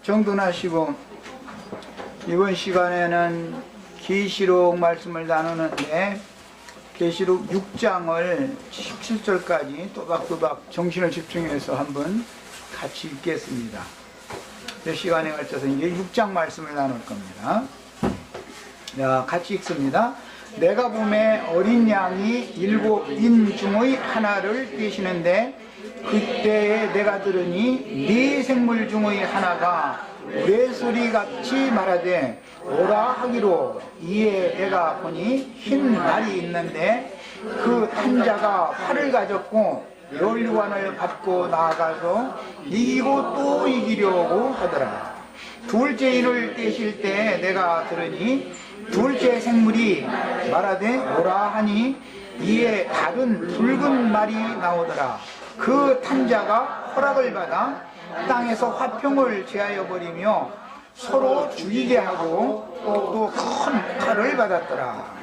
정돈하시고 이번 시간에는 계시록 말씀을 나누는데 계시록 6장을 17절까지 또박또박 정신을 집중해서 한번 같이 읽겠습니다. 이 시간에 걸쳐서 이제 6장 말씀을 나눌 겁니다. 자, 같이 읽습니다. 내가 보매 어린 양이 7인 중의 하나를 떼시는데 그때에 내가 들으니 네 생물 중의 하나가 외소리같이 말하되 오라 하기로 이에 내가 보니 흰 말이 있는데 그 한 자가 활을 가졌고 열관을 받고 나아가서 이기고 또 이기려고 하더라. 둘째 인을 떼실 때 내가 들으니 둘째 생물이 말하되 오라 하니 이에 다른 붉은 말이 나오더라. 그 탄자가 허락을 받아 땅에서 화평을 제하여 버리며 서로 죽이게 하고 또 큰 칼을 받았더라.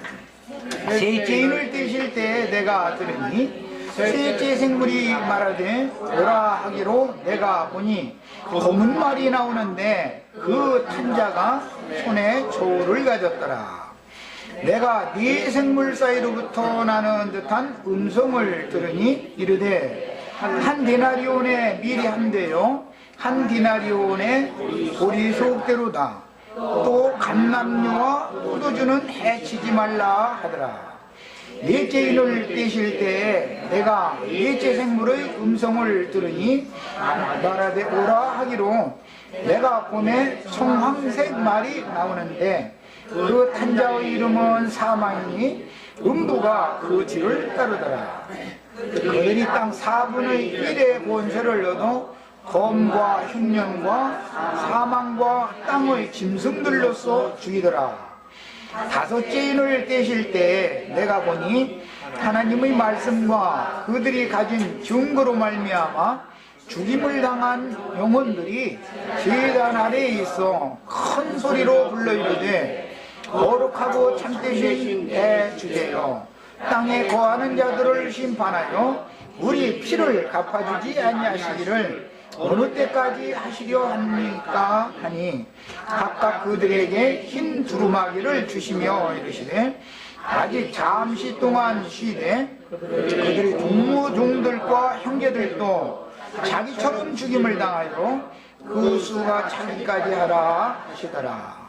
셋째 인을 떼실 때 내가 들으니 셋째 생물이 말하되 오라 하기로 내가 보니 검은 말이 나오는데 그 탄자가 손에 저울을 가졌더라. 내가 네 생물 사이로부터 나는 듯한 음성을 들으니 이르되 한 데나리온의 밀이 한 대요 한 디나리온의 보리 소득대로다. 또 감람류와 포도주는 해치지 말라 하더라. 넷째 인을 떼실 때에 내가 넷째 생물의 음성을 들으니 말하되 오라 하기로 내가 보매 청황색 말이 나오는데 그 탄자의 이름은 사망이니 음부가 그 뒤를 따르더라. 그들이 땅 4분의 1의 권세를 얻어 검과 흉년과 사망과 땅의 짐승들로서 죽이더라. 다섯째 인을 떼실 때 내가 보니 하나님의 말씀과 그들이 가진 증거로 말미암아 죽임을 당한 영혼들이 제단 아래에 있어 큰 소리로 불러 이르되 거룩하고 참되신 대주제여 땅에 거하는 자들을 심판하여 우리 피를 갚아주지 아니하시기를 어느 때까지 하시려 합니까 하니 각각 그들에게 흰 두루마기를 주시며 이르시되 아직 잠시 동안 쉬되 그들의 종무종들과 형제들도 자기처럼 죽임을 당하여 그 수가 차기까지 하라 하시더라.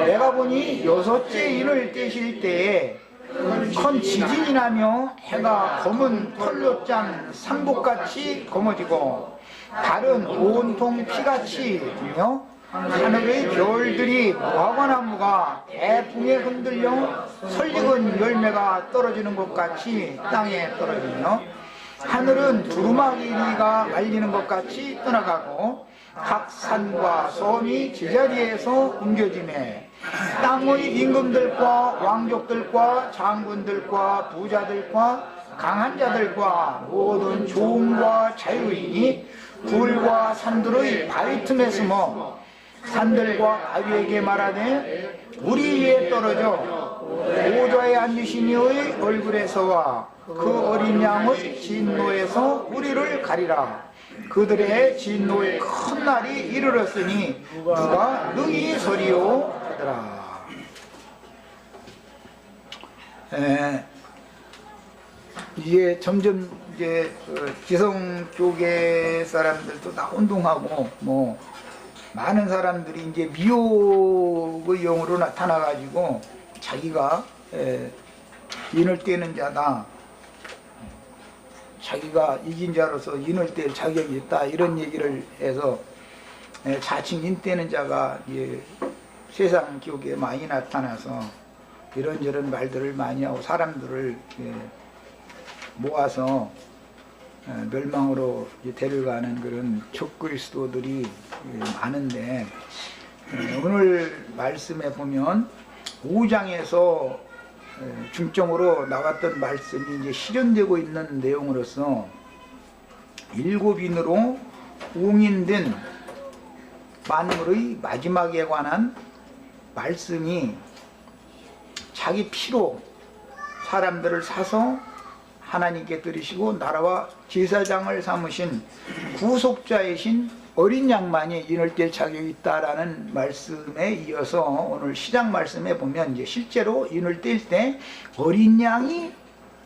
내가 보니 여섯째 인을 떼실 때에 큰 지진이 나며 해가 검은 털로 짠 상복같이 검어지고 달은 온통 피같이 되며 하늘의 별들이 무화과나무가 대풍에 흔들려 설익은 열매가 떨어지는 것 같이 땅에 떨어지며 하늘은 두루마기가 말리는 것 같이 떠나가고 각 산과 섬이 제자리에서 옮겨지매 땅의 임금들과 왕족들과 장군들과 부자들과 강한 자들과 모든 종과 자유인이 굴과 산들의 바위 틈에 숨어 산들과 바위에게 말하되 우리 위에 떨어져 보좌에 앉으신 이의 얼굴에서와 그 어린 양의 진노에서 우리를 가리라. 그들의 진노의 큰 날이 이르렀으니 누가 능히 서리요 하더라. 이게 점점 이제 기성교계 사람들도 다 운동하고 뭐 많은 사람들이 이제 미혹의 영으로 나타나 가지고 자기가 인을 떼는 자다, 자기가 이긴 자로서 인을 뗄 자격이 있다 이런 얘기를 해서 자칭 인 떼는 자가 세상 교계에 많이 나타나서 이런저런 말들을 많이 하고 사람들을 모아서 멸망으로 데려가는 그런 적그리스도들이 많은데 오늘 말씀에 보면 5장에서 중점으로 나왔던 말씀이 이제 실현되고 있는 내용으로서 7인으로 옹인된 만물의 마지막에 관한 말씀이 자기 피로 사람들을 사서 하나님께 드리시고 나라와 제사장을 삼으신 구속자이신 어린 양만이 인을 뗄 자격이 있다라는 말씀에 이어서 오늘 시작 말씀에 보면 이제 실제로 인을 뗄 때 어린 양이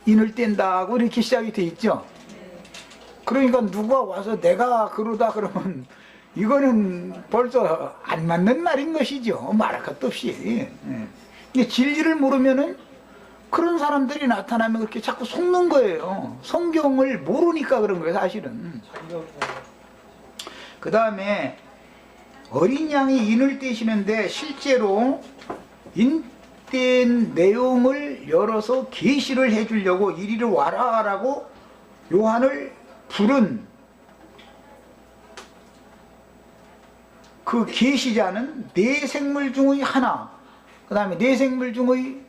인을 뗀다고 이렇게 시작이 돼 있죠. 그러니까 누가 와서 내가 그러다 그러면 이거는 벌써 안 맞는 말인 것이죠. 말할 것도 없이. 근데 진리를 모르면은 그런 사람들이 나타나면 그렇게 자꾸 속는 거예요. 성경을 모르니까 그런 거예요, 사실은. 그 다음에 어린 양이 인을 떼시는데 실제로 인뗀 내용을 열어서 계시를 해주려고 이리로 와라라고 요한을 부른 그 계시자는 네 생물 중의 하나, 그 다음에 네 생물 중의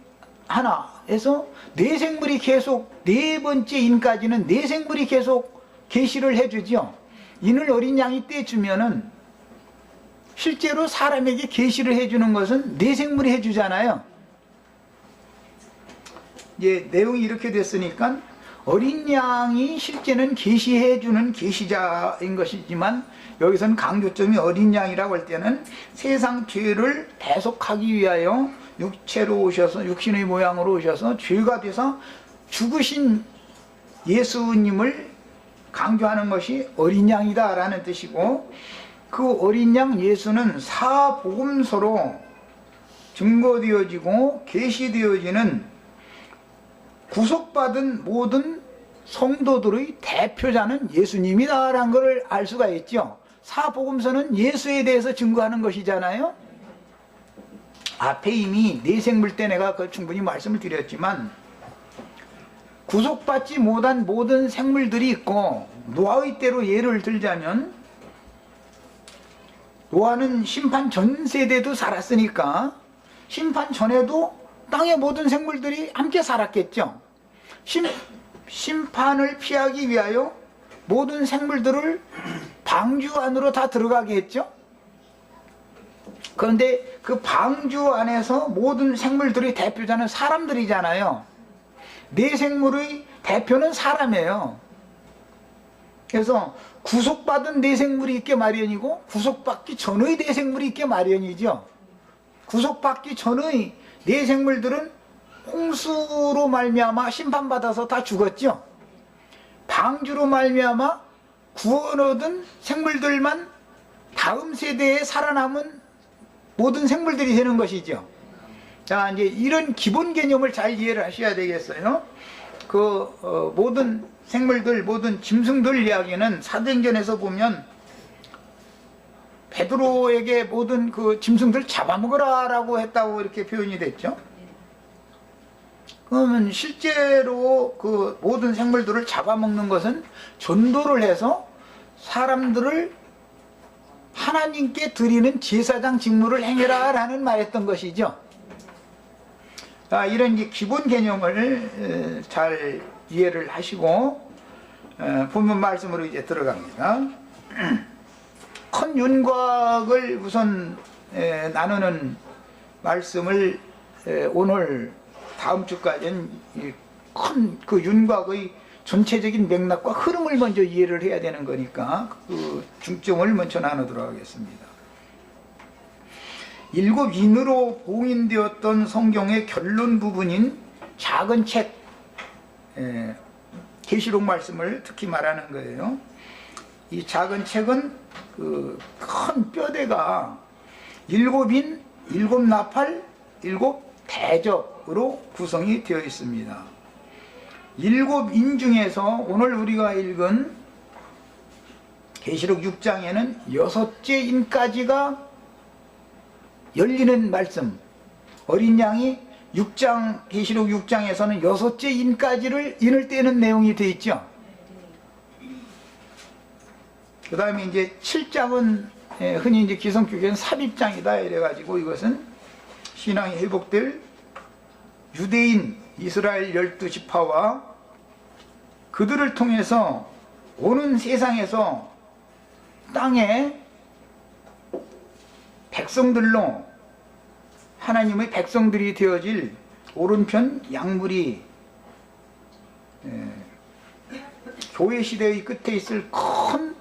하나에서 네 생물이 계속 네 번째 인까지는 네 생물이 계속 계시를 해주죠. 인을 어린 양이 떼주면은 실제로 사람에게 계시를 해주는 것은 네 생물이 해주잖아요. 이제 내용이 이렇게 됐으니까 어린 양이 실제는 계시해주는 계시자인 것이지만 여기서는 강조점이 어린 양이라고 할 때는 세상 죄를 대속하기 위하여 육체로 오셔서 육신의 모양으로 오셔서 죄가 돼서 죽으신 예수님을 강조하는 것이 어린 양이다 라는 뜻이고, 그 어린 양 예수는 사복음서로 증거되어지고 계시되어지는 구속받은 모든 성도들의 대표자는 예수님이다 라는 것을 알 수가 있죠. 사복음서는 예수에 대해서 증거하는 것이잖아요. 앞에 이미 네 생물 때 내가 충분히 말씀을 드렸지만 구속받지 못한 모든 생물들이 있고, 노아의 때로 예를 들자면 노아는 심판 전 세대도 살았으니까 심판 전에도 땅의 모든 생물들이 함께 살았겠죠. 심판을 피하기 위하여 모든 생물들을 방주 안으로 다 들어가게 했죠. 그런데 그 방주 안에서 모든 생물들의 대표자는 사람들이잖아요. 네 생물의 대표는 사람이에요. 그래서 구속받은 네 생물이 있게 마련이고 구속받기 전의 네 생물이 있게 마련이죠. 구속받기 전의 네 생물들은 홍수로 말미암아 심판받아서 다 죽었죠. 방주로 말미암아 구원 얻은 생물들만 다음 세대에 살아남은 모든 생물들이 되는 것이죠. 자, 이제 이런 기본 개념을 잘 이해를 하셔야 되겠어요. 모든 생물들, 모든 짐승들 이야기는 사도행전에서 보면 베드로에게 모든 그 짐승들 잡아먹으라 라고 했다고 이렇게 표현이 됐죠. 그러면 실제로 그 모든 생물들을 잡아먹는 것은 전도를 해서 사람들을 하나님께 드리는 제사장 직무를 행해라 라는 말했던 것이죠. 자, 이런 이제 기본 개념을 잘 이해를 하시고 본문 말씀으로 이제 들어갑니다. 큰 윤곽을 우선 나누는 말씀을 오늘 다음 주까지는 큰 그 윤곽의 전체적인 맥락과 흐름을 먼저 이해를 해야 되는 거니까 그 중점을 먼저 나누도록 하겠습니다. 7 인으로 봉인되었던 성경의 결론 부분인 작은 책, 계시록 말씀을 특히 말하는 거예요. 이 작은 책은 그 큰 뼈대가 7인, 7나팔, 7대접으로 구성이 되어 있습니다. 7인 중에서 오늘 우리가 읽은 계시록 6장에는 6째 인까지가 열리는 말씀, 어린 양이 계시록 6장에서는 6째 인을 떼는 내용이 되어 있죠. 그 다음에 이제 7장은 흔히 이제 기성교계는 삽입장이다 이래가지고 이것은 신앙이 회복될 유대인 이스라엘 12지파와 그들을 통해서 오는 세상에서 땅에 백성들로 하나님의 백성들이 되어질 오른편 양물이 교회 시대의 끝에 있을 큰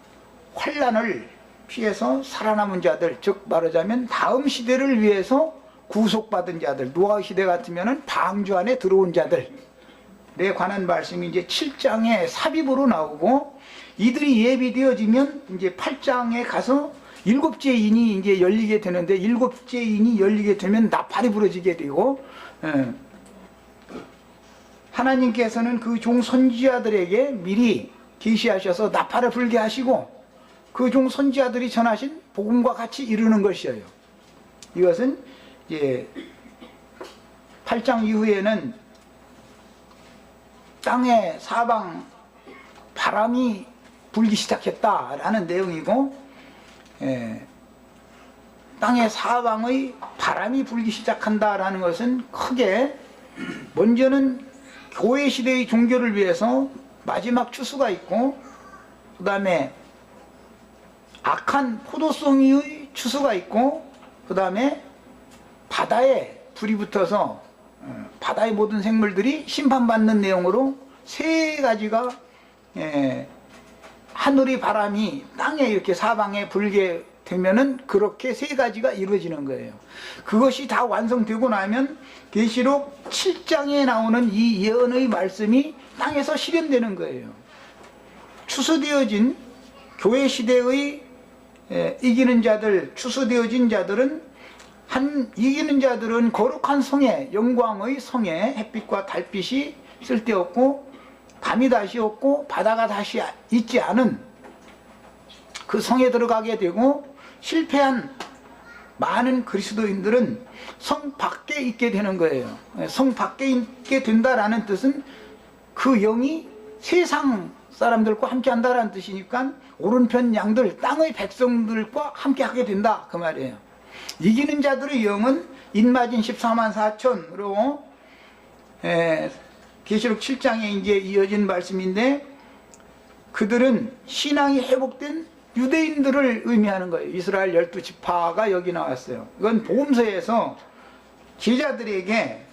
환란을 피해서 살아남은 자들, 즉 말하자면 다음 시대를 위해서 구속받은 자들, 노아 시대 같으면 방주 안에 들어온 자들에 관한 말씀이 이제 7장에 삽입으로 나오고, 이들이 예비되어지면 이제 8장에 가서 7째 인이 이제 열리게 되는데, 7째 인이 열리게 되면 나팔이 부러지게 되고, 하나님께서는 그 종 선지자들에게 미리 계시하셔서 나팔을 불게 하시고, 그 종 선지자들이 전하신 복음과 같이 이루는 것이에요. 이것은 이제 8장 이후에는 땅의 사방 바람이 불기 시작했다라는 내용이고, 땅의 사방의 바람이 불기 시작한다라는 것은 크게 먼저는 교회 시대의 종교를 위해서 마지막 추수가 있고, 그 다음에 악한 포도송이의 추수가 있고, 그 다음에 바다에 불이 붙어서 바다의 모든 생물들이 심판받는 내용으로 세 가지가, 하늘의 바람이 땅에 이렇게 사방에 불게 되면은 그렇게 세 가지가 이루어지는 거예요. 그것이 다 완성되고 나면 계시록 7장에 나오는 이 예언의 말씀이 땅에서 실현되는 거예요. 추수되어진 교회 시대의 이기는 자들, 추수되어진 자들은, 이기는 자들은 거룩한 성에, 영광의 성에 햇빛과 달빛이 쓸데없고 밤이 다시 없고 바다가 다시 있지 않은 그 성에 들어가게 되고, 실패한 많은 그리스도인들은 성 밖에 있게 되는 거예요. 성 밖에 있게 된다라는 뜻은 그 영이 세상 사람들과 함께 한다라는 뜻이니까 오른편 양들, 땅의 백성들과 함께 하게 된다, 그 말이에요. 이기는 자들의 영은 인마진 14만 4천으로 계시록 7장에 이제 이어진 말씀인데, 그들은 신앙이 회복된 유대인들을 의미하는 거예요. 이스라엘 12지파가 여기 나왔어요. 이건 복음서에서 제자들에게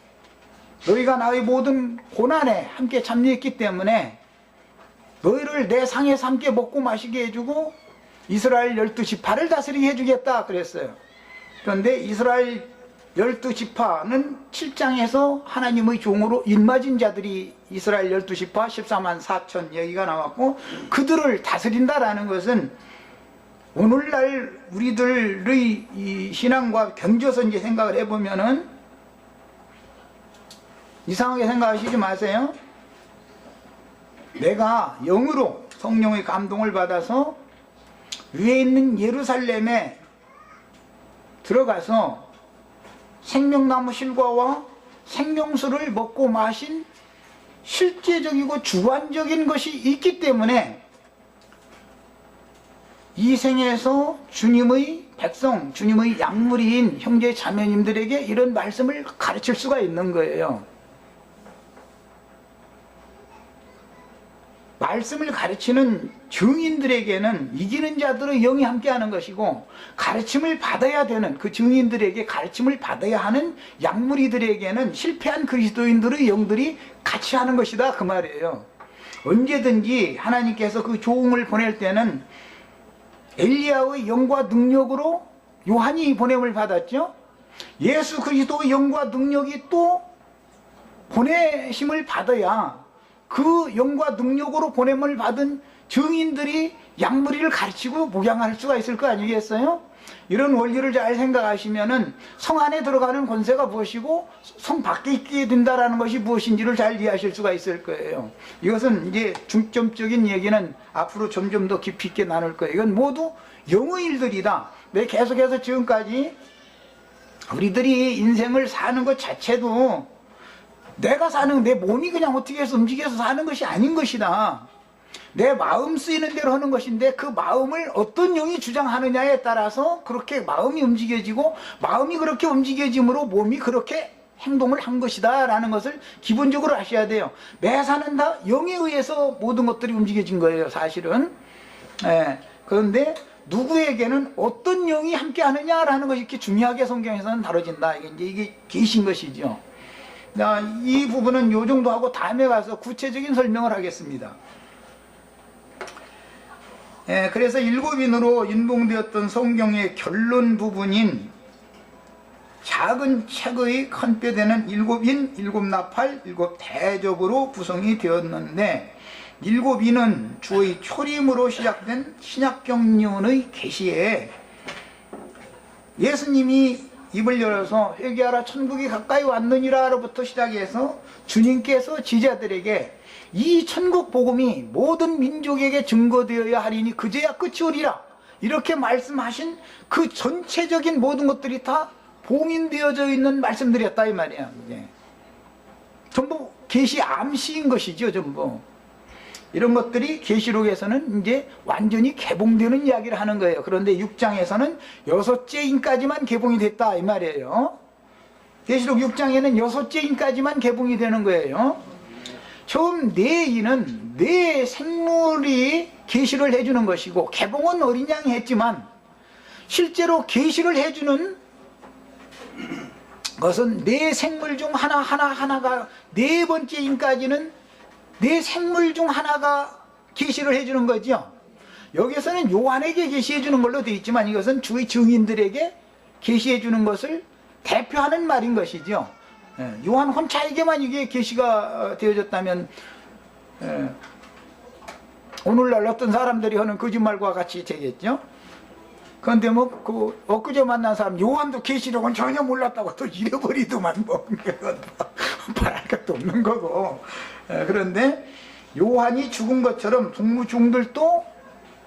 너희가 나의 모든 고난에 함께 참여했기 때문에 너희를 내 상에서 함께 먹고 마시게 해주고 이스라엘 12지파를 다스리게 해주겠다 그랬어요. 그런데 이스라엘 12지파는 7장에서 하나님의 종으로 인마진 자들이 이스라엘 12지파 14만 4천 여기가 나왔고, 그들을 다스린다라는 것은 오늘날 우리들의 이 신앙과 견줘서 이제 생각을 해보면은 이상하게 생각하시지 마세요. 내가 영으로 성령의 감동을 받아서 위에 있는 예루살렘에 들어가서 생명나무 실과와 생명수를 먹고 마신 실제적이고 주관적인 것이 있기 때문에 이 생에서 주님의 백성, 주님의 약물인 형제 자매님들에게 이런 말씀을 가르칠 수가 있는 거예요. 말씀을 가르치는 증인들에게는 이기는 자들의 영이 함께하는 것이고, 가르침을 받아야 되는 그 증인들에게 가르침을 받아야 하는 약물이들에게는 실패한 그리스도인들의 영들이 같이 하는 것이다, 그 말이에요. 언제든지 하나님께서 그 조응을 보낼 때는 엘리야의 영과 능력으로 요한이 보냄을 받았죠. 예수 그리스도의 영과 능력이 또 보내심을 받아야 그 영과 능력으로 보냄을 받은 증인들이 양무리를 가르치고 목양할 수가 있을 거 아니겠어요? 이런 원리를 잘 생각하시면은 성 안에 들어가는 권세가 무엇이고 성 밖에 있게 된다라는 것이 무엇인지를 잘 이해하실 수가 있을 거예요. 이것은 이제 중점적인 얘기는 앞으로 점점 더 깊이 있게 나눌 거예요. 이건 모두 영의 일들이다. 내 계속해서 지금까지 우리들이 인생을 사는 것 자체도 내가 사는, 내 몸이 그냥 어떻게 해서 움직여서 사는 것이 아닌 것이다. 내 마음 쓰이는 대로 하는 것인데, 그 마음을 어떤 영이 주장하느냐에 따라서 그렇게 마음이 움직여지고, 마음이 그렇게 움직여짐으로 몸이 그렇게 행동을 한 것이다 라는 것을 기본적으로 아셔야 돼요. 매 사는 다 영에 의해서 모든 것들이 움직여진 거예요, 사실은. 그런데 누구에게는 어떤 영이 함께 하느냐라는 것이 이렇게 중요하게 성경에서는 다뤄진다. 이게 계신 것이죠. 이 부분은 요 정도 하고 다음에 가서 구체적인 설명을 하겠습니다. 그래서 일곱인으로 인봉되었던 성경의 결론 부분인 작은 책의 큰 뼈대는 일곱인, 일곱나팔, 일곱대접으로 구성이 되었는데, 일곱인은 주의 초림으로 시작된 신약경륜의 계시에 예수님이 입을 열어서 회개하라 천국이 가까이 왔느니라로부터 시작해서 주님께서 제자들에게 이 천국 복음이 모든 민족에게 증거되어야 하리니 그제야 끝이 오리라 이렇게 말씀하신 그 전체적인 모든 것들이 다 봉인되어져 있는 말씀들이었다 이 말이야. 전부 계시 암시인 것이죠. 전부 이런 것들이 계시록에서는 이제 완전히 개봉되는 이야기를 하는 거예요. 그런데 6장에서는 6째 인까지만 개봉이 됐다 이 말이에요. 계시록 6장에는 6째 인까지만 개봉이 되는 거예요. 처음 네 인은 네 생물이 계시를 해주는 것이고, 개봉은 어린 양이 했지만 실제로 계시를 해주는 것은 네 생물 중 하나가 네 번째 인까지는 네 생물 중 하나가 계시를 해주는 거죠. 여기서는 요한에게 계시해 주는 걸로 되어 있지만 이것은 주의 증인들에게 계시해 주는 것을 대표하는 말인 것이죠. 요한 혼자에게만 이게 계시가 되어졌다면 오늘날 어떤 사람들이 하는 거짓말과 같이 되겠죠. 그런데 그 엊그제 만난 사람 요한도 계시록은 전혀 몰랐다고 또 잃어버리더만 말할 것도 없는 거고. 그런데 요한이 죽은 것처럼 동무중들도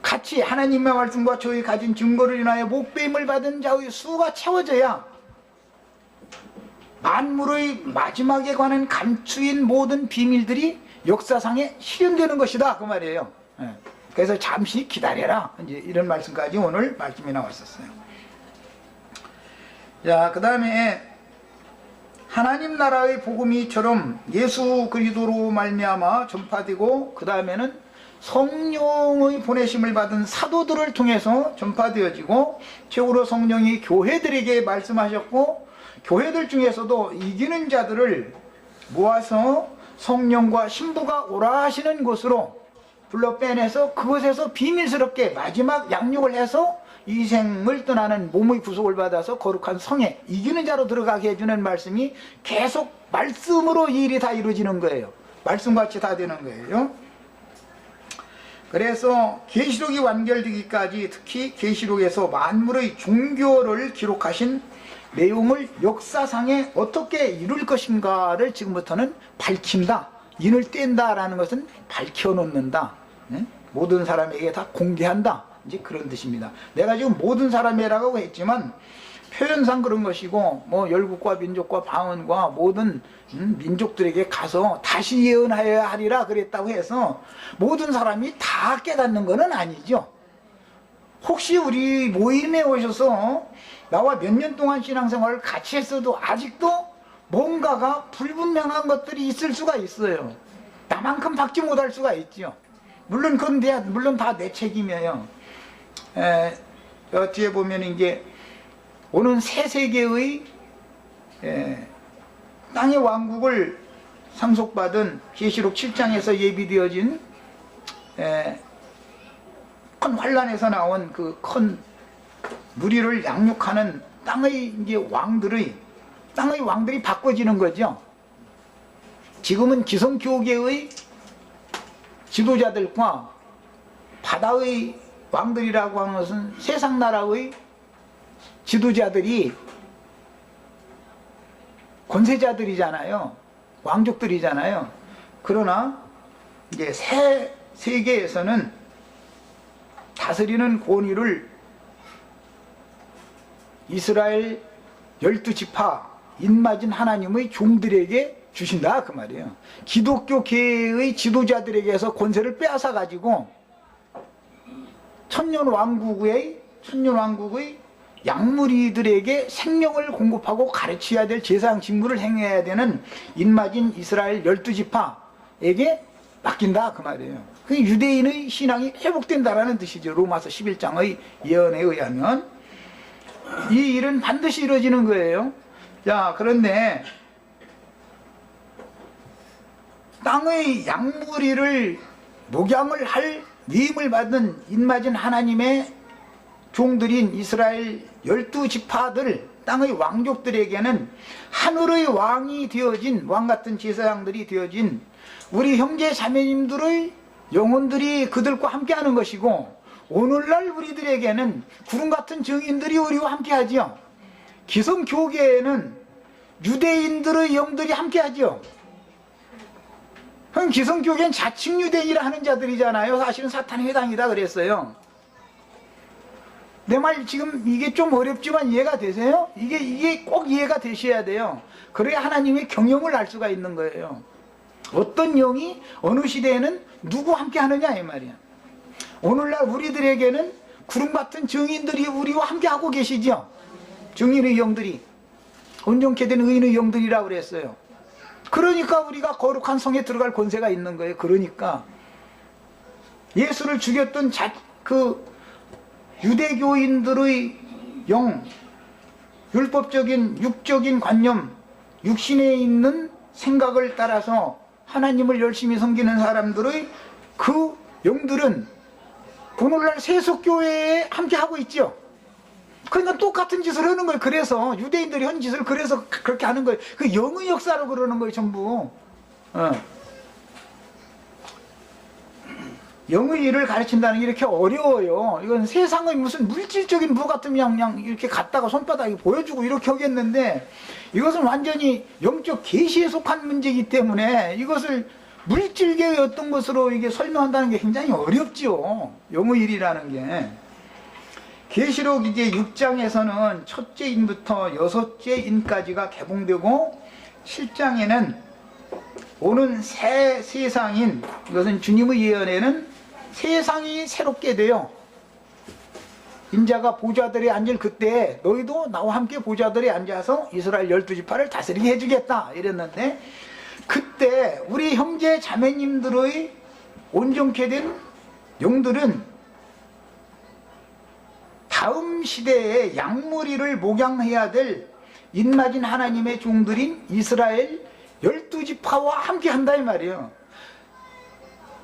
같이 하나님의 말씀과 저희 가진 증거를 인하여 목배임을 받은 자의 수가 채워져야 만물의 마지막에 관한 감추인 모든 비밀들이 역사상에 실현되는 것이다 그 말이에요. 그래서 잠시 기다려라 이제 이런 말씀까지 오늘 말씀이 나왔었어요. 자, 그 다음에 하나님 나라의 복음이처럼 예수 그리스도로 말미암아 전파되고, 그 다음에는 성령의 보내심을 받은 사도들을 통해서 전파되어지고, 최후로 성령이 교회들에게 말씀하셨고, 교회들 중에서도 이기는 자들을 모아서 성령과 신부가 오라 하시는 곳으로 불러 빼내서 그곳에서 비밀스럽게 마지막 양육을 해서 이생을 떠나는 몸의 구속을 받아서 거룩한 성에 이기는 자로 들어가게 해주는 말씀이 계속 말씀으로 이 일이 다 이루어지는 거예요. 말씀같이 다 되는 거예요. 그래서 계시록이 완결되기까지 특히 계시록에서 만물의 종교를 기록하신 내용을 역사상에 어떻게 이룰 것인가를 지금부터는 밝힌다. 인을 뗀다라는 것은 밝혀놓는다. 모든 사람에게 다 공개한다. 이제 그런 뜻입니다. 내가 지금 모든 사람이라고 했지만 표현상 그런 것이고, 뭐 열국과 민족과 방언과 모든 민족들에게 가서 다시 예언하여야 하리라 그랬다고 해서 모든 사람이 다 깨닫는 것은 아니죠. 혹시 우리 모임에 오셔서 나와 몇 년 동안 신앙생활을 같이 했어도 아직도 뭔가가 불분명한 것들이 있을 수가 있어요. 나만큼 받지 못할 수가 있죠. 물론 그건 다 내 책임이에요. 뒤에 보면 이제 오는 새 세계의 땅의 왕국을 상속받은 계시록 7장에서 예비되어진 큰 환란에서 나온 그 큰 무리를 양육하는 땅의 이제 왕들이 바꿔지는 거죠. 지금은 기성교계의 지도자들과 바다의 왕들이라고 하는 것은 세상 나라의 지도자들이 권세자들이잖아요. 왕족들이잖아요. 그러나 이제 새 세계에서는 다스리는 권위를 이스라엘 12지파 인맞은 하나님의 종들에게 주신다 그 말이에요. 기독교계의 지도자들에게서 권세를 빼앗아 가지고 천년왕국의 양무리들에게 생명을 공급하고 가르쳐야 될 제사장 직무를 행해야 되는 인맞은 이스라엘 12지파에게 맡긴다 그 말이에요. 그 유대인의 신앙이 회복된다라는 뜻이죠. 로마서 11장의 예언에 의하면 이 일은 반드시 이루어지는 거예요. 자, 그런데 땅의 양무리를 목양을 할 위임을 받은 인맞은 하나님의 종들인 이스라엘 12지파들, 땅의 왕족들에게는 하늘의 왕이 되어진, 왕같은 제사장들이 되어진 우리 형제 자매님들의 영혼들이 그들과 함께하는 것이고, 오늘날 우리들에게는 구름같은 증인들이 우리와 함께하지요. 기성교계에는 유대인들의 영들이 함께하지요. 그럼 기성교계는 자칭 유대인이라 하는 자들이잖아요. 사실은 사탄의 회당이다 그랬어요. 내 말 지금 이게 좀 어렵지만 이해가 되세요? 이게 꼭 이해가 되셔야 돼요. 그래야 하나님의 경영을 알 수가 있는 거예요. 어떤 영이 어느 시대에는 누구 함께 하느냐 이 말이야. 오늘날 우리들에게는 구름같은 증인들이 우리와 함께 하고 계시죠. 증인의 영들이, 온전케 된 의인의 영들이라고 그랬어요. 그러니까 우리가 거룩한 성에 들어갈 권세가 있는 거예요. 그러니까 예수를 죽였던 유대교인들의 영, 율법적인 육적인 관념, 육신에 있는 생각을 따라서 하나님을 열심히 섬기는 사람들의 그 영들은 오늘날 세속교회에 함께 하고 있죠. 그러니까 똑같은 짓을 하는 거예요. 그래서 유대인들이 한 짓을 그래서 그렇게 하는 거예요. 그 영의 역사로 그러는 거예요, 전부. 영의 일을 가르친다는 게 이렇게 어려워요. 이건 세상의 무슨 물질적인 무 같으면 그냥 이렇게 갖다가 손바닥에 보여주고 이렇게 하겠는데, 이것은 완전히 영적 계시에 속한 문제이기 때문에 이것을 물질계의 어떤 것으로 이게 설명한다는 게 굉장히 어렵죠. 영의 일이라는 게. 계시록 이제 6장에서는 첫째 인부터 여섯째 인까지가 개봉되고, 7장에는 오는 새 세상인, 이것은 주님의 예언에는 세상이 새롭게 돼요. 인자가 보좌들에 앉을 그때 너희도 나와 함께 보좌들에 앉아서 이스라엘 12지파를 다스리게 해주겠다 이랬는데, 그때 우리 형제 자매님들의 온전케 된 영들은 다음 시대에 양무리를 목양해야 될 인맞은 하나님의 종들인 이스라엘 12지파와 함께 한다 이 말이에요.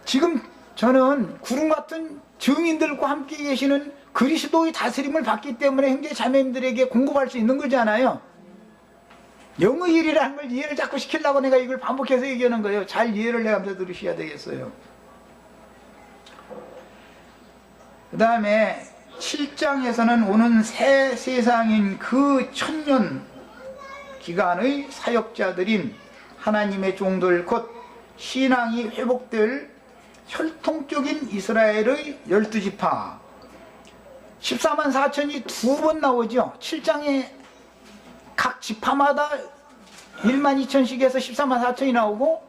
지금 저는 구름같은 증인들과 함께 계시는 그리스도의 다스림을 받기 때문에 형제 자매님들에게 공급할 수 있는 거잖아요. 영의 일이라는 걸 이해를 자꾸 시키려고 내가 이걸 반복해서 얘기하는 거예요. 잘 이해를 해가면서 들으셔야 되겠어요. 그 다음에 7장에서는 오는 새 세상인 그 천년 기간의 사역자들인 하나님의 종들, 곧 신앙이 회복될 혈통적인 이스라엘의 12지파 14만 4천이 두 번 나오죠. 7장에 각 지파마다 1만 2천씩에서 14만 4천이 나오고,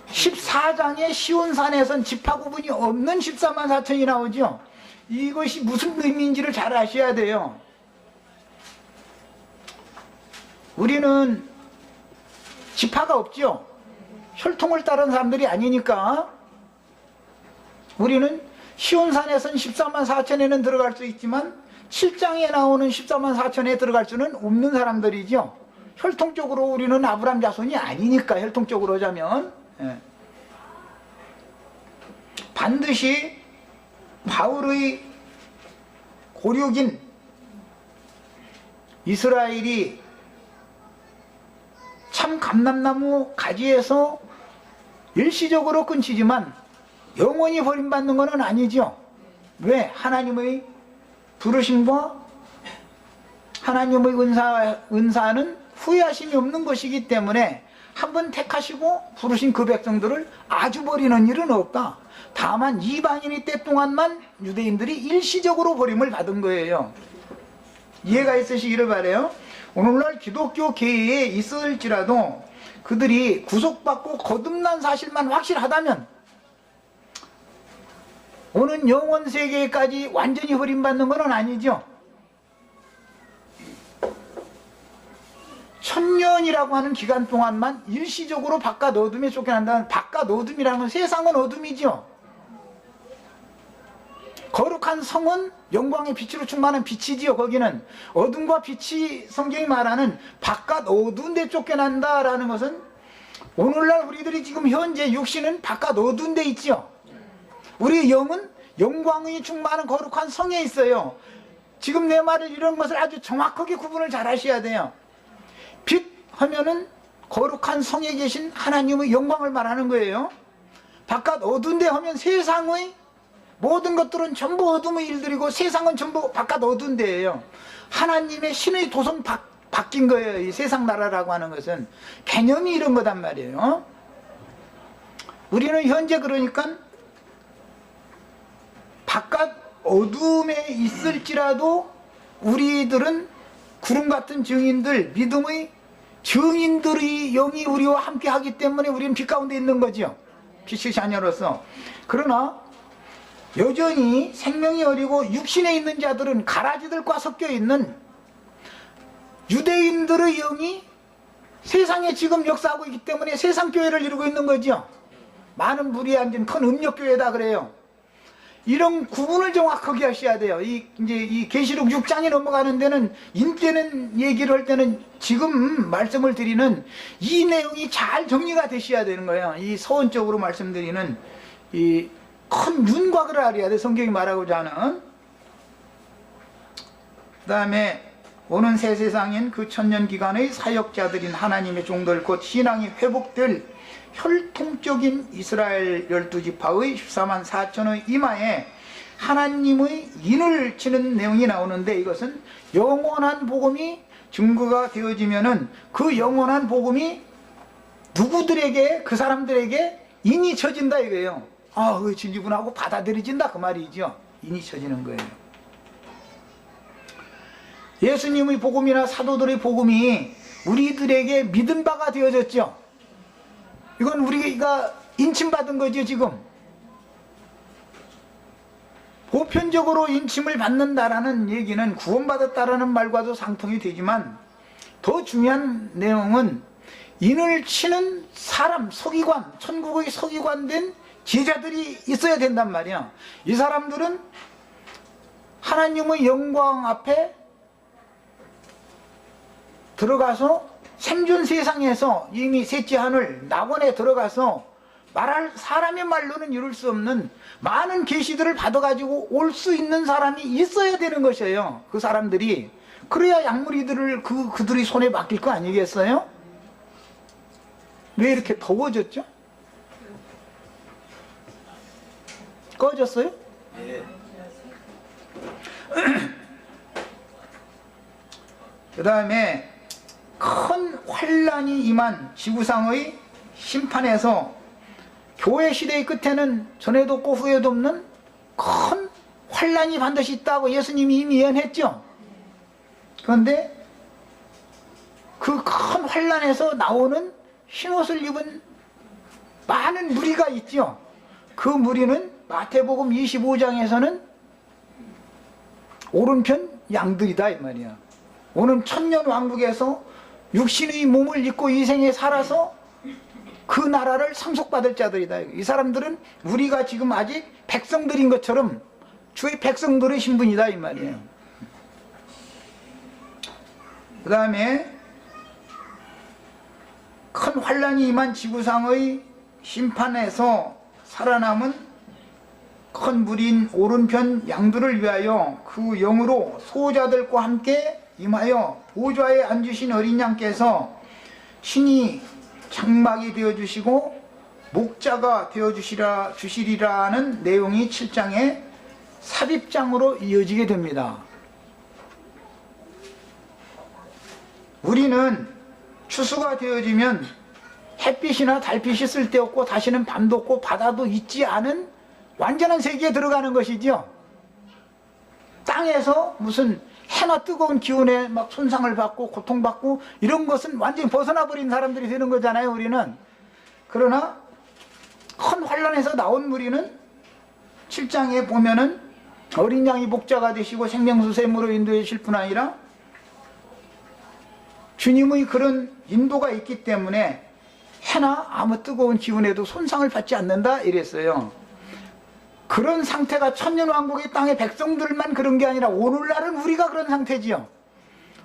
14장에 시온산에선 지파 구분이 없는 14만 4천이 나오죠. 이것이 무슨 의미인지를 잘 아셔야 돼요. 우리는 지파가 없죠. 혈통을 따른 사람들이 아니니까. 우리는 시온산에선 14만 4천에는 들어갈 수 있지만 7장에 나오는 14만 4천에 들어갈 수는 없는 사람들이죠. 혈통적으로 우리는 아브람 자손이 아니니까, 혈통적으로 하자면. 반드시 바울의 고륙인 이스라엘이 참 감람나무 가지에서 일시적으로 끊기지만 영원히 버림받는 것은 아니죠. 왜? 하나님의 부르심과 하나님의 은사는 후회하심이 없는 것이기 때문에 한번 택하시고 부르신 그 백성들을 아주 버리는 일은 없다. 다만 이방인이 때 동안만 유대인들이 일시적으로 버림을 받은 거예요. 이해가 있으시기를 바라요. 오늘날 기독교 계에 있을지라도 그들이 구속받고 거듭난 사실만 확실하다면 오는 영원 세계까지 완전히 버림받는 건 아니죠. 천년이라고 하는 기간 동안만 일시적으로 바깥 어둠에 쫓겨난다는, 바깥 어둠이라는 건 세상은 어둠이죠. 거룩한 성은 영광의 빛으로 충만한 빛이지요. 거기는 어둠과 빛이 성경이 말하는 바깥 어두운 데 쫓겨난다라는 것은 오늘날 우리들이 지금 현재 육신은 바깥 어두운 데 있죠. 우리 영은 영광이 충만한 거룩한 성에 있어요. 지금 내 말을 이런 것을 아주 정확하게 구분을 잘 하셔야 돼요. 빛 하면은 거룩한 성에 계신 하나님의 영광을 말하는 거예요. 바깥 어두운 데 하면 세상의 모든 것들은 전부 어둠의 일들이고 세상은 전부 바깥 어두운 데예요. 하나님의 신의 도성 바뀐 거예요. 이 세상 나라라고 하는 것은 개념이 이런 거단 말이에요. 우리는 현재 그러니까 바깥 어둠에 있을지라도 우리들은 구름 같은 증인들, 믿음의 증인들의 영이 우리와 함께 하기 때문에 우리는 빛 가운데 있는 거죠. 빛의 자녀로서. 그러나 여전히 생명이 어리고 육신에 있는 자들은 가라지들과 섞여 있는 유대인들의 영이 세상에 지금 역사하고 있기 때문에 세상 교회를 이루고 있는 거죠. 많은 무리에 앉은 큰 음력교회다 그래요. 이런 구분을 정확하게 하셔야 돼요. 이제 이 계시록 6장에 넘어가는 데는 인때는 얘기를 할 때는 지금 말씀을 드리는 이 내용이 잘 정리가 되셔야 되는 거예요. 이 서원적으로 말씀드리는 이 큰 윤곽을 알아야 돼. 성경이 말하고자 하는. 그 다음에 오는 새 세상인 그 천년 기간의 사역자들인 하나님의 종들 곧 신앙이 회복될 혈통적인 이스라엘 12지파의 14만 4천의 이마에 하나님의 인을 치는 내용이 나오는데, 이것은 영원한 복음이 증거가 되어지면은 그 영원한 복음이 누구들에게, 그 사람들에게 인이 쳐진다 이거예요. 아, 그 진리구나 하고 받아들여진다 그 말이죠. 인이 쳐지는 거예요. 예수님의 복음이나 사도들의 복음이 우리들에게 믿은 바가 되어졌죠. 이건 우리가 인침받은 거죠. 지금 보편적으로 인침을 받는다라는 얘기는 구원받았다라는 말과도 상통이 되지만, 더 중요한 내용은 인을 치는 사람, 서기관, 천국의 서기관 된 제자들이 있어야 된단 말이야. 이 사람들은 하나님의 영광 앞에 들어가서 생존 세상에서 이미 셋째 하늘 낙원에 들어가서 말할 사람의 말로는 이룰 수 없는 많은 계시들을 받아가지고 올 수 있는 사람이 있어야 되는 것이에요. 그 사람들이. 그래야 약물이들을 그들의 손에 맡길 거 아니겠어요? 왜 이렇게 더워졌죠? 꺼졌어요? 네. 그 다음에 큰 환란이 임한 지구상의 심판에서 교회 시대의 끝에는 전에도 없고 후에도 없는 큰 환란이 반드시 있다고 예수님이 이미 예언했죠. 그런데 그 큰 환란에서 나오는 흰옷을 입은 많은 무리가 있죠. 그 무리는 마태복음 25장에서는 오른편 양들이다 이 말이야. 오는 천년 왕국에서 육신의 몸을 입고 이 생에 살아서 그 나라를 상속받을 자들이다. 이 사람들은 우리가 지금 아직 백성들인 것처럼 주의 백성들의 신분이다 이 말이에요. 그 다음에 큰 환란이 임한 지구상의 심판에서 살아남은 큰 무리인 오른편 양들을 위하여 그 영으로 수호자들과 함께 임하여 보좌에 앉으신 어린 양께서 신이 장막이 되어주시고 목자가 되어주시리라는 내용이 7장의 삽입장으로 이어지게 됩니다. 우리는 추수가 되어지면 햇빛이나 달빛이 쓸데없고 다시는 밤도 없고 바다도 있지 않은 완전한 세계에 들어가는 것이죠. 땅에서 무슨 해나 뜨거운 기운에 막 손상을 받고 고통받고 이런 것은 완전히 벗어나 버린 사람들이 되는 거잖아요. 우리는. 그러나 큰 환란에서 나온 무리는 7장에 보면은 어린 양이 목자가 되시고 생명수 샘으로 인도해 주실 뿐 아니라 주님의 그런 인도가 있기 때문에 해나 아무 뜨거운 기운에도 손상을 받지 않는다 이랬어요. 그런 상태가 천년왕국의 땅의 백성들만 그런 게 아니라 오늘날은 우리가 그런 상태지요.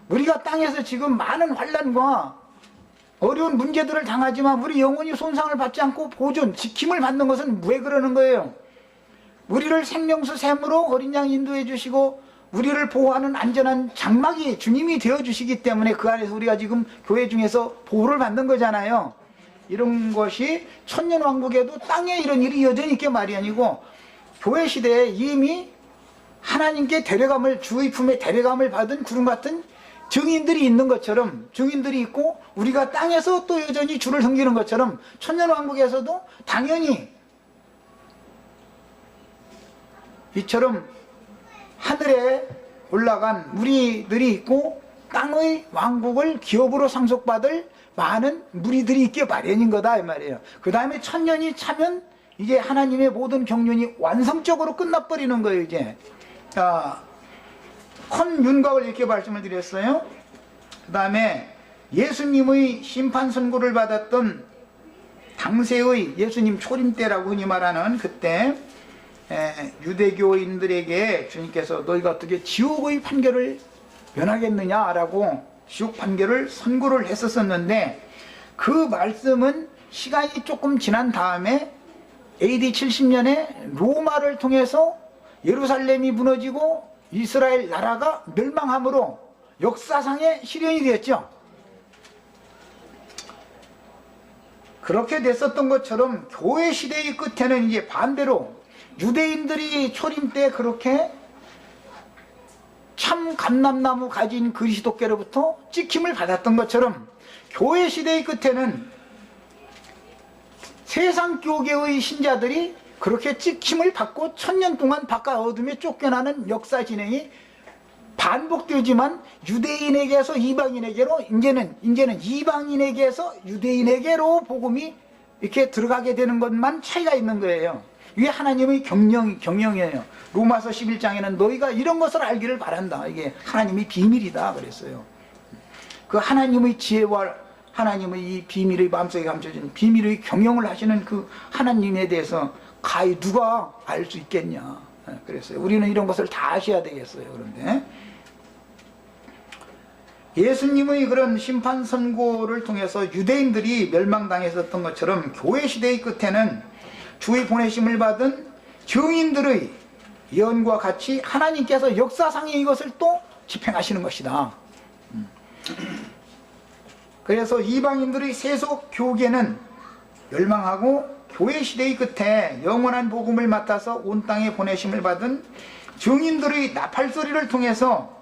우리가 땅에서 지금 많은 환난과 어려운 문제들을 당하지만 우리 영혼이 손상을 받지 않고 보존, 지킴을 받는 것은 왜 그러는 거예요? 우리를 생명수 샘으로 어린 양 인도해 주시고 우리를 보호하는 안전한 장막이 주님이 되어 주시기 때문에 그 안에서 우리가 지금 교회 중에서 보호를 받는 거잖아요. 이런 것이 천년왕국에도 땅에 이런 일이 여전히 있게 말이 아니고 교회 시대에 이미 하나님께 데려감을, 주의 품에 데려감을 받은 구름 같은 증인들이 있는 것처럼, 증인들이 있고 우리가 땅에서 또 여전히 주를 섬기는 것처럼 천년왕국에서도 당연히 이처럼 하늘에 올라간 무리들이 있고 땅의 왕국을 기업으로 상속받을 많은 무리들이 있게 마련인 거다 이 말이에요. 그 다음에 천년이 차면 이제 하나님의 모든 경륜이 완성적으로 끝나버리는 거예요. 이제 헌윤곽을 이렇게 말씀을 드렸어요. 그 다음에 예수님의 심판 선고를 받았던 당세의 예수님 초림 때라고 흔히 말하는 그때 유대교인들에게 주님께서 너희가 어떻게 지옥의 판결을 면하겠느냐라고 지옥 판결을 선고를 했었는데 그 말씀은 시간이 조금 지난 다음에 AD 70년에 로마를 통해서 예루살렘이 무너지고 이스라엘 나라가 멸망함으로 역사상의 실현이 되었죠. 그렇게 됐었던 것처럼 교회 시대의 끝에는 이제 반대로 유대인들이 초림 때 그렇게 참 감람나무 가진 그리스도께로부터 찍힘을 받았던 것처럼 교회 시대의 끝에는 세상 교계의 신자들이 그렇게 찍힘을 받고 천년 동안 바깥 어둠에 쫓겨나는 역사 진행이 반복되지만 유대인에게서 이방인에게로 이제는 이방인에게서 유대인에게로 복음이 이렇게 들어가게 되는 것만 차이가 있는 거예요. 이게 하나님의 경영이에요. 로마서 11장에는 너희가 이런 것을 알기를 바란다. 이게 하나님의 비밀이다 그랬어요. 그 하나님의 지혜와 하나님의 이 비밀의 마음속에 감춰진 비밀의 경영을 하시는 그 하나님에 대해서 가히 누가 알 수 있겠냐 그랬어요. 우리는 이런 것을 다 아셔야 되겠어요. 그런데 예수님의 그런 심판 선고를 통해서 유대인들이 멸망당했었던 것처럼 교회 시대의 끝에는 주의 보내심을 받은 증인들의 예언과 같이 하나님께서 역사상의 이것을 또 집행하시는 것이다. 그래서 이방인들의 세속 교계는 멸망하고 교회 시대의 끝에 영원한 복음을 맡아서 온 땅에 보내심을 받은 증인들의 나팔소리를 통해서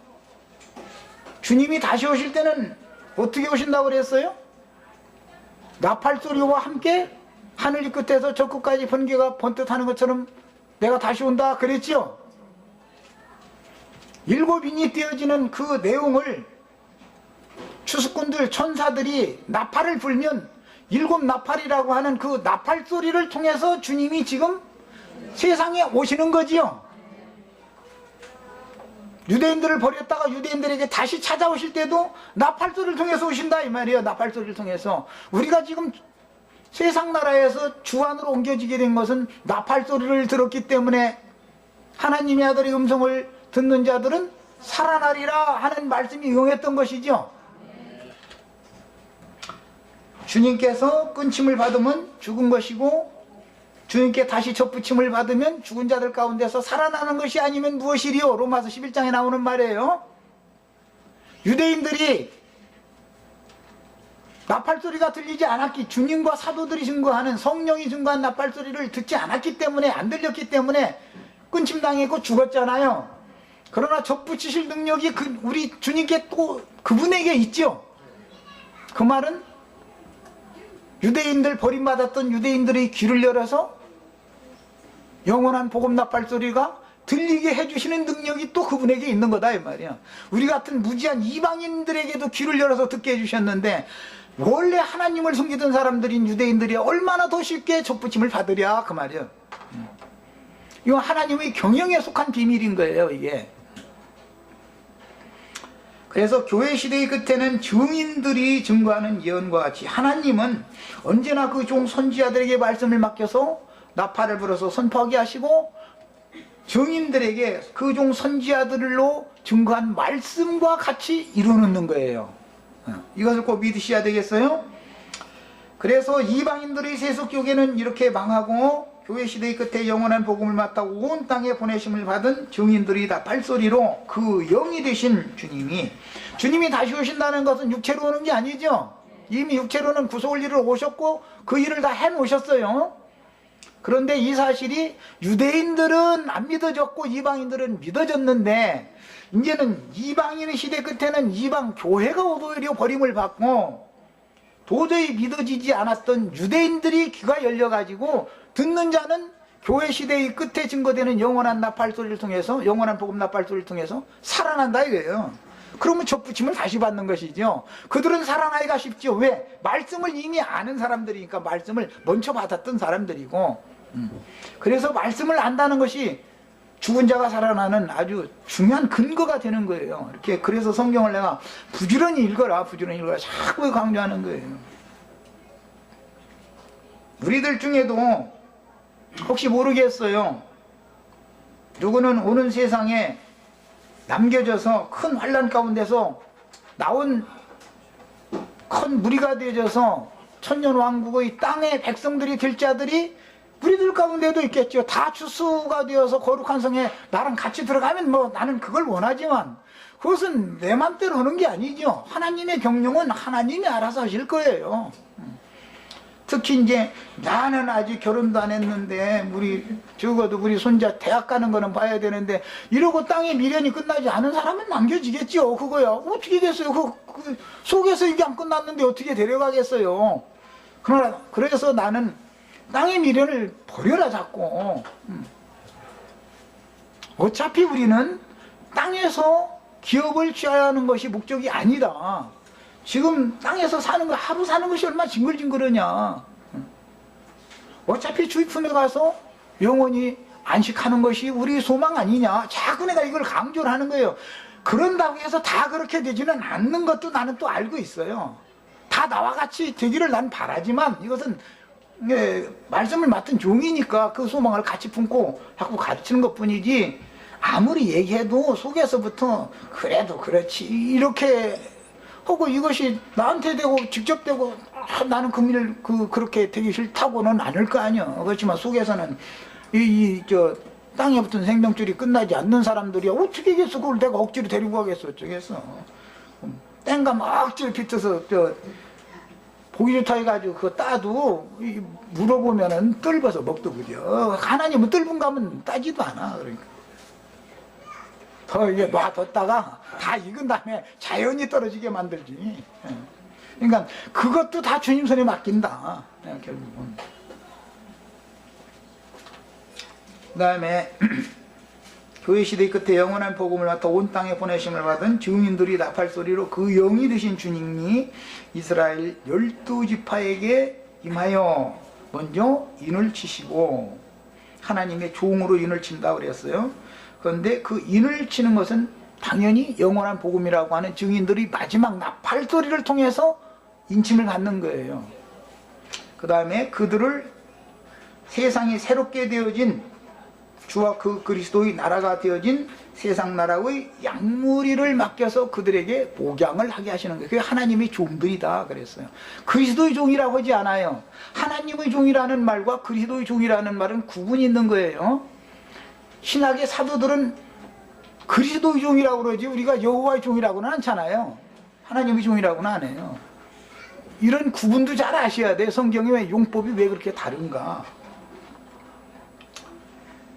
주님이 다시 오실 때는 어떻게 오신다고 그랬어요? 나팔소리와 함께 하늘 끝에서 저 끝까지 번개가 번뜩하는 것처럼 내가 다시 온다 그랬죠? 7인이 띄어지는 그 내용을 추수꾼들 천사들이 나팔을 불면 7 나팔이라고 하는 그 나팔 소리를 통해서 주님이 지금 세상에 오시는 거지요. 유대인들을 버렸다가 유대인들에게 다시 찾아오실 때도 나팔 소리를 통해서 오신다 이 말이에요. 나팔 소리를 통해서. 우리가 지금 세상 나라에서 주안으로 옮겨지게 된 것은 나팔 소리를 들었기 때문에 하나님의 아들의 음성을 듣는 자들은 살아나리라 하는 말씀이 응했던 것이죠. 주님께서 끊침을 받으면 죽은 것이고 주님께 다시 접붙임을 받으면 죽은 자들 가운데서 살아나는 것이 아니면 무엇이리요? 로마서 11장에 나오는 말이에요. 유대인들이 나팔소리가 들리지 않았기, 주님과 사도들이 증거하는 성령이 증거한 나팔소리를 듣지 않았기 때문에, 안 들렸기 때문에 끊침당했고 죽었잖아요. 그러나 접붙이실 능력이 우리 주님께 또 그분에게 있죠. 그 말은 유대인들 버림받았던 유대인들의 귀를 열어서 영원한 복음 나팔소리가 들리게 해주시는 능력이 또 그분에게 있는 거다 이 말이야. 우리 같은 무지한 이방인들에게도 귀를 열어서 듣게 해주셨는데 원래 하나님을 숨기던 사람들인 유대인들이 얼마나 더 쉽게 접붙임을 받으랴 그 말이야. 이건 하나님의 경영에 속한 비밀인 거예요 이게. 그래서 교회 시대의 끝에는 증인들이 증거하는 예언과 같이 하나님은 언제나 그 종 선지자들에게 말씀을 맡겨서 나팔을 불어서 선포하게 하시고 증인들에게 그 종 선지자들로 증거한 말씀과 같이 이루는 거예요. 이것을 꼭 믿으셔야 되겠어요. 그래서 이방인들의 세속교계는 이렇게 망하고 교회 시대의 끝에 영원한 복음을 맡아 온 땅에 보내심을 받은 증인들이 다 발소리로 그 영이 되신 주님이 다시 오신다는 것은 육체로 오는 게 아니죠. 이미 육체로는 구속을 이루러 오셨고 그 일을 다 해놓으셨어요. 그런데 이 사실이 유대인들은 안 믿어졌고 이방인들은 믿어졌는데, 이제는 이방인의 시대 끝에는 이방 교회가 오히려 버림을 받고 도저히 믿어지지 않았던 유대인들이 귀가 열려가지고 듣는 자는 교회 시대의 끝에 증거되는 영원한 나팔소리를 통해서, 영원한 복음 나팔소리를 통해서 살아난다 이거예요. 그러면 접붙임을 다시 받는 것이죠. 그들은 살아나기가 쉽죠. 왜? 말씀을 이미 아는 사람들이니까, 말씀을 먼저 받았던 사람들이고. 그래서 말씀을 안다는 것이 죽은 자가 살아나는 아주 중요한 근거가 되는 거예요. 이렇게. 그래서 성경을 내가 부지런히 읽어라 자꾸 강조하는 거예요. 우리들 중에도 혹시 모르겠어요, 누구는 오는 세상에 남겨져서 큰 환난 가운데서 나온 큰 무리가 되어져서 천년왕국의 땅의 백성들이 될 자들이 우리들 가운데도 있겠죠. 다 추수가 되어서 거룩한 성에 나랑 같이 들어가면 뭐 나는 그걸 원하지만, 그것은 내 맘대로 하는 게 아니죠. 하나님의 경륜은 하나님이 알아서 하실 거예요. 특히 이제 나는 아직 결혼도 안 했는데 적어도 우리 손자 대학 가는 거는 봐야 되는데, 이러고 땅에 미련이 끝나지 않은 사람은 남겨지겠죠. 그거야 어떻게 겠어요. 그 속에서 이게 안 끝났는데 어떻게 데려가겠어요. 그러나 그래서 나는 땅의 미련을 버려라 자꾸. 어차피 우리는 땅에서 기업을 취해야 하는 것이 목적이 아니다. 지금 땅에서 사는 거, 하루 사는 것이 얼마나 징글징글하냐. 어차피 주의 품에 가서 영원히 안식하는 것이 우리 소망 아니냐. 자꾸 내가 이걸 강조를 하는 거예요. 그런다고 해서 다 그렇게 되지는 않는 것도 나는 또 알고 있어요. 다 나와 같이 되기를 난 바라지만, 이것은 말씀을 맡은 종이니까 그 소망을 같이 품고 자꾸 가르치는 것 뿐이지, 아무리 얘기해도 속에서부터 그래도 그렇지 이렇게 하고, 이것이 나한테 되고 직접 되고 나는 그 일을 그렇게 되기 싫다고는 않을 거 아니야. 그렇지만 속에서는 저 땅에 붙은 생명줄이 끝나지 않는 사람들이 어떻게 하겠어. 그걸 내가 억지로 데리고 가겠어. 어쩌겠어. 땡감 억지로 비틀어서 보기 좋다 해가지고 그거 따도 물어보면은 뜰어서 먹도 그죠. 하나님은 뜰분 가면 따지도 않아. 그러니까 더 이게 놔뒀다가 다 익은 다음에 자연히 떨어지게 만들지. 그러니까 그것도 다 주님 손에 맡긴다, 결국은. 그 다음에 교회 시대 끝에 영원한 복음을 맡아 온 땅에 보내심을 받은 증인들이 나팔소리로 그 영이 되신 주님이 이스라엘 12지파에게 임하여 먼저 인을 치시고, 하나님의 종으로 인을 친다고 그랬어요. 그런데 그 인을 치는 것은 당연히 영원한 복음이라고 하는 증인들이 마지막 나팔소리를 통해서 인침을 받는 거예요. 그 다음에 그들을 세상이 새롭게 되어진 주와 그 그리스도의 나라가 되어진 세상 나라의 양무리를 맡겨서 그들에게 복양을 하게 하시는 거예요. 그게 하나님의 종들이다 그랬어요. 그리스도의 종이라고 하지 않아요. 하나님의 종이라는 말과 그리스도의 종이라는 말은 구분이 있는 거예요. 신학의 사도들은 그리스도의 종이라고 그러지 우리가 여호와의 종이라고는 않잖아요. 하나님의 종이라고는 안 해요. 이런 구분도 잘 아셔야 돼. 성경의 왜 용법이 왜 그렇게 다른가.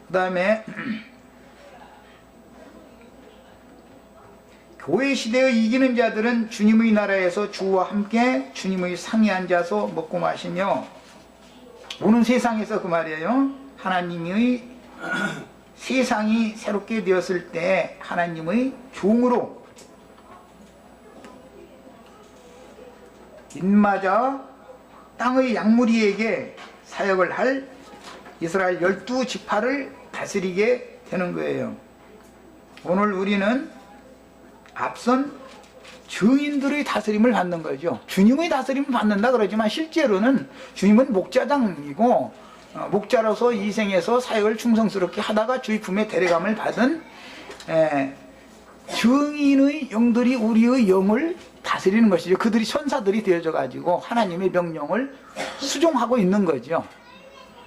그 다음에 교회 시대의 이기는 자들은 주님의 나라에서 주와 함께 주님의 상에 앉아서 먹고 마시며, 오는 세상에서 그 말이에요, 하나님의 세상이 새롭게 되었을 때 하나님의 종으로 인마자 땅의 양무리에게 사역을 할 이스라엘 12지파를 다스리게 되는 거예요. 오늘 우리는 앞선 증인들의 다스림을 받는 거죠. 주님의 다스림을 받는다 그러지만 실제로는 주님은 목자장이고, 목자로서 이 생에서 사역을 충성스럽게 하다가 주의 품에 데려감을 받은 증인의 영들이 우리의 영을 다스리는 것이죠. 그들이 천사들이 되어져 가지고 하나님의 명령을 수종하고 있는 거죠.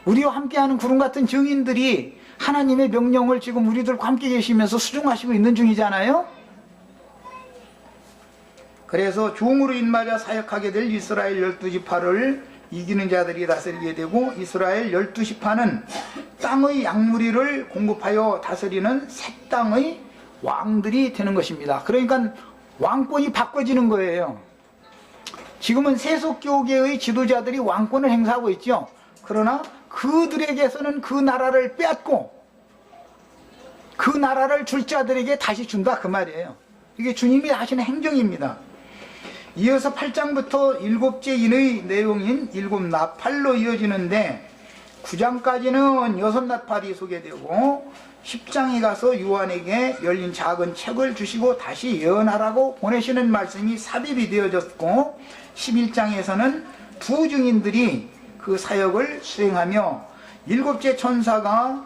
우리와 함께하는 구름 같은 증인들이 하나님의 명령을 지금 우리들과 함께 계시면서 수종하시고 있는 중이잖아요. 그래서 종으로 인마자 사역하게 될 이스라엘 12지파를 이기는 자들이 다스리게 되고, 이스라엘 12지파는 땅의 양무리를 공급하여 다스리는 새 땅의 왕들이 되는 것입니다. 그러니까 왕권이 바꿔지는 거예요. 지금은 세속교계의 지도자들이 왕권을 행사하고 있죠. 그러나 그들에게서는 그 나라를 빼앗고 그 나라를 줄 자들에게 다시 준다, 그 말이에요. 이게 주님이 하시는 행정입니다. 이어서 8장부터 7째 인의 내용인 7나팔로 이어지는데, 9장까지는 6나팔이 소개되고 10장에 가서 요한에게 열린 작은 책을 주시고 다시 예언하라고 보내시는 말씀이 삽입이 되어졌고, 11장에서는 두 증인들이 그 사역을 수행하며, 7째 천사가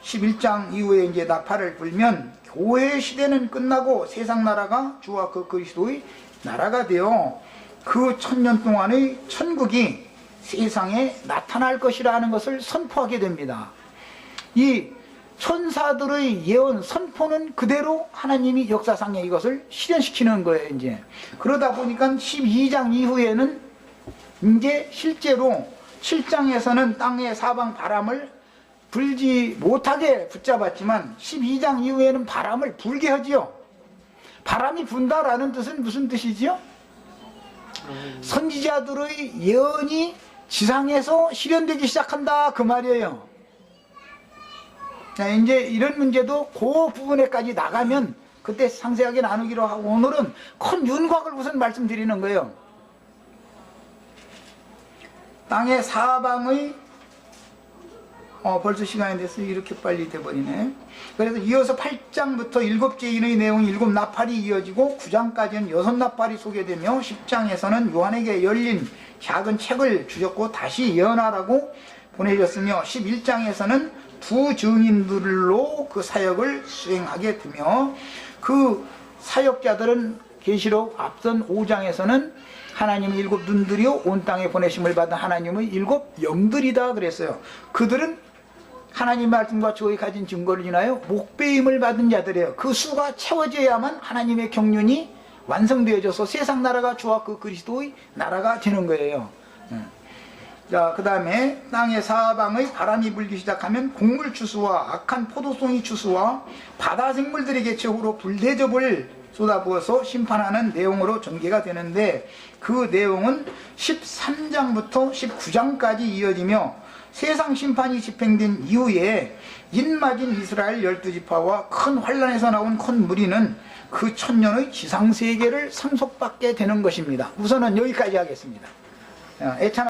11장 이후에 이제 나팔을 불면 교회의 시대는 끝나고 세상 나라가 주와 그 그리스도의 나라가 되어 그 1000년 동안의 천국이 세상에 나타날 것이라는 것을 선포하게 됩니다. 이 천사들의 예언 선포는 그대로 하나님이 역사상에 이것을 실현시키는 거예요. 이제 그러다 보니까 12장 이후에는 이제 실제로 7장에서는 땅의 사방 바람을 불지 못하게 붙잡았지만 12장 이후에는 바람을 불게 하지요. 바람이 분다라는 뜻은 무슨 뜻이지요? 선지자들의 예언이 지상에서 실현되기 시작한다, 그 말이에요. 자, 이제 이런 문제도 그 부분에까지 나가면 그때 상세하게 나누기로 하고, 오늘은 큰 윤곽을 우선 말씀드리는 거예요. 땅의 사방의 벌써 시간이 됐어요. 이렇게 빨리 돼버리네. 그래서 이어서 8장부터 7째 인의 내용 7나팔이 이어지고 9장까지는 6나팔이 소개되며, 10장에서는 요한에게 열린 작은 책을 주셨고 다시 예언하라고 보내셨으며, 11장에서는 두 증인들로 그 사역을 수행하게 되며, 그 사역자들은 계시록 앞선 5장에서는 하나님의 7 눈들이요 온 땅에 보내심을 받은 하나님의 7 영들이다 그랬어요. 그들은 하나님 말씀과 저희 가진 증거를 인하여 목배임을 받은 자들이에요. 그 수가 채워져야만 하나님의 경륜이 완성되어져서 세상 나라가 주와 그 그리스도의 나라가 되는 거예요. 자, 그 다음에 땅의 사방의 바람이 불기 시작하면 곡물 추수와 악한 포도송이 추수와 바다 생물들에게 최후로 불대접을 쏟아부어서 심판하는 내용으로 전개가 되는데, 그 내용은 13장부터 19장까지 이어지며, 세상 심판이 집행된 이후에 인맞은 이스라엘 12지파와 큰 환란에서 나온 큰 무리는 그 1000년의 지상세계를 상속받게 되는 것입니다. 우선은 여기까지 하겠습니다. 애찬